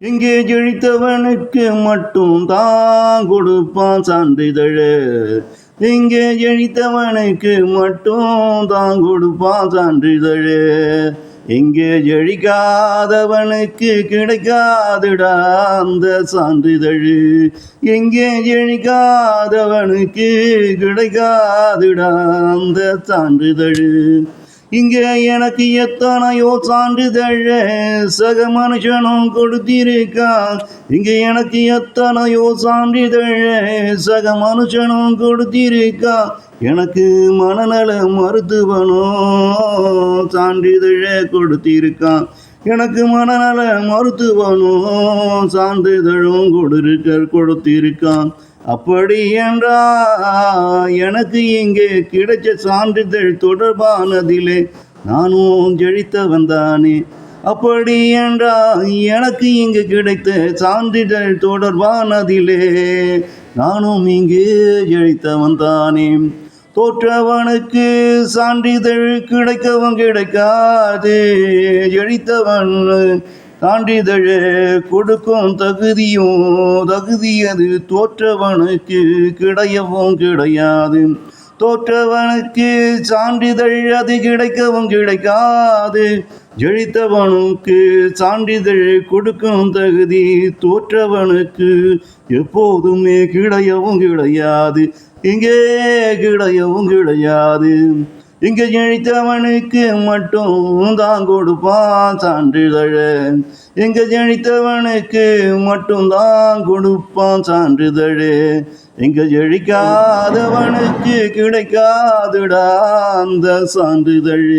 இங்கே ஜெயித்தவனுக்கு மட்டும் தான் கொடுப்பான் சான்றிதழ். இங்கே ஜெயித்தவனுக்கு மட்டும் தான் கொடுப்பான் சான்றிதழ். இங்கே ஜெயிக்காதவனுக்கு கிடைக்காதுடா அந்த சான்றிதழ். எங்கே ஜெயிக்காதவனுக்கு கிடைக்காதுடா அந்த சான்றிதழ். இங்கே எனக்கு எத்தனையோ சான்றிதழ் சக மனுஷனும் கொடுத்திருக்கான். இங்கே எனக்கு எத்தனையோ சான்றிதழ் சக மனுஷனும் கொடுத்திருக்கான். எனக்கு மனநல மருத்துவனும் சான்றிதழ கொடுத்திருக்கான். எனக்கு மனநல மருத்துவனும் சான்றிதழும் கொடுத்திருக்கான். அப்படி என்றால் எனக்கு இங்கே கிடைச்ச சான்றிதழ் தொடர்பானதிலே நானும் ஜெயித்தவன் தானே. அப்படி என்றால் எனக்கு இங்கு கிடைத்த சான்றிதழ் தொடர்பானதிலே நானும் இங்கே ஜெயித்தவன் தானே. தோற்றவனுக்கு சான்றிதழ் கிடைக்கவும் கிடைக்காது. ஜெயித்தவன் சான்றிதழ் கொடுக்கும் தகுதியது தோற்றவனுக்கு கிடையவும் கிடையாது. தோற்றவனுக்கு சான்றிதழ் அது கிடைக்கவும் கிடைக்காது. ஜெயித்தவனுக்கு சான்றிதழ் கொடுக்கும் தகுதி தோற்றவனுக்கு எப்போதுமே கிடையவும் கிடையாது. இங்கே கிடையவும் கிடையாது. இங்கே ஜெயித்தவனுக்கு மட்டும் தான் கொடுப்பான் சான்றிதழ். இங்கே ஜெயித்தவனுக்கு மட்டும் தான் கொடுப்பான் சான்றிதழ். இங்கே ஜெயிக்காதவனுக்கு கிடைக்காதுடா அந்த சான்றிதழ்.